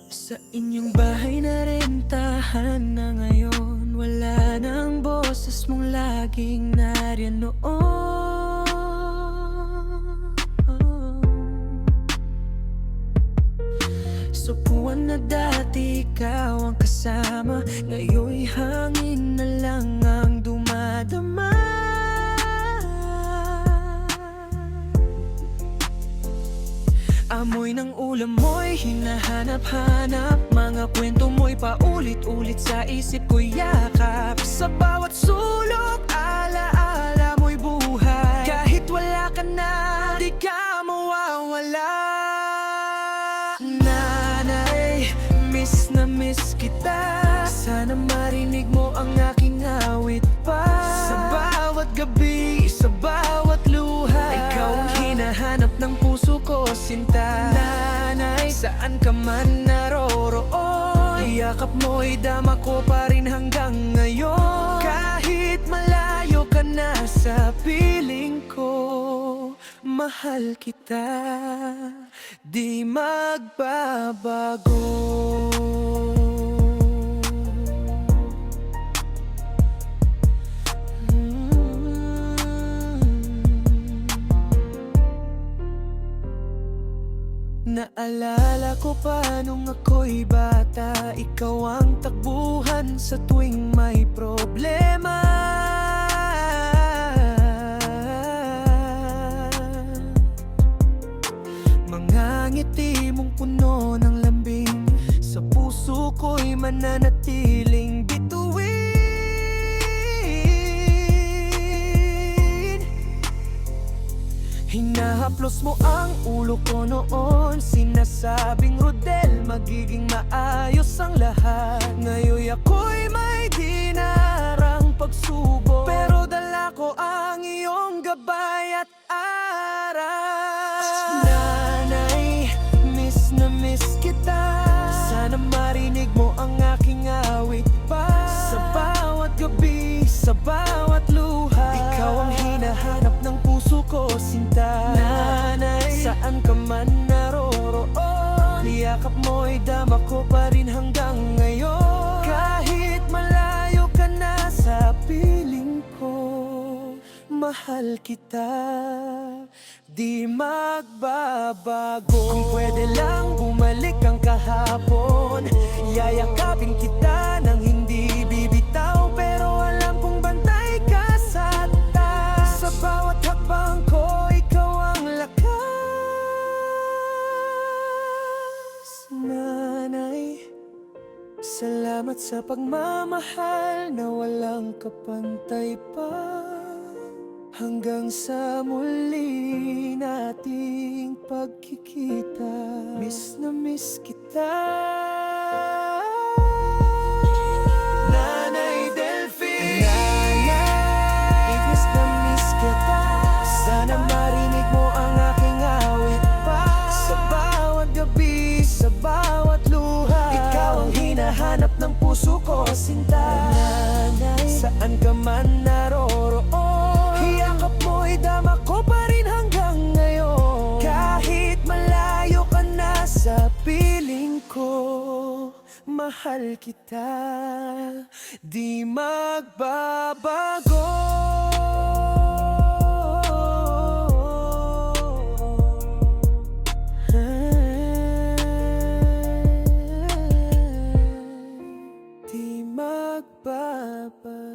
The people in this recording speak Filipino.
Sa inyong bahay na rentahan na ngayon, wala nang boses mong laging nariyan noon. Supuan na dati ikaw ang kasama, ngayon'y hangin na lang ang dumadama. Amoy ng ulam mo'y hinahanap-hanap, mga kwento mo'y paulit-ulit sa isip ko yakap. Sa bawat sulok, alaala mo'y buhay. Kahit wala ka na, di ka mawawala. Nanay, miss na miss kita. Sana marinig mo ang aking awit pa. Sa bawat gabi, sa bawat luha, ikaw ang hinahanap ng puso ko, sinta. Nanay, saan ka man naroroon, yakap mo'y dama ko pa rin hanggang ngayon. Kahit malayo ka na sa piling ko, mahal kita, di magbabago. Naalala ko pa nung ako'y bata, ikaw ang takbuhan sa tuwing may problema. Mga ngiti mong puno ng lambing, sa puso ko'y mananatiling bituin. Hinahaplos mo ang ulo ko noon, sinasabing Rodel, magiging maayos ang lahat. Ngayon ako'y may dinarang pagsubok, pero dala ko ang iyong gabay at aral. Nanay, miss na miss kita. Sana marinig mo ang aking awit pa. Sa bawat gabi, sa bawat luha, ikaw ang hinahanap ng puso ko, sinta. Nanay, saan ka man naroroon, yakap mo'y dama ko pa rin hanggang ngayon. Kahit malayo ka na sa piling ko, mahal kita, di magbabago. Kung pwede lang bumalik ang kahapon, yayakapin kita nang hindi bibitaw. Pero alam kong bantay ka sa taas, sa bawat hakbang ko ikaw ang lakas. Nanay, salamat sa pagmamahal na walang kapantay pa. Hanggang sa muli nating pagkikita, miss na miss kita. Nanay Delphine, Nanay, miss na miss kita. Sana marinig mo ang aking awit pa. Sa bawat gabi, sa bawat luha, ikaw ang hinahanap ng puso ko, sinta. Nanay, saan ka man naroroon, yakap mo'y dama ko pa rin hanggang ngayon. Kahit malayo ka na sa piling ko, mahal kita, di magbabago. Di magbabago.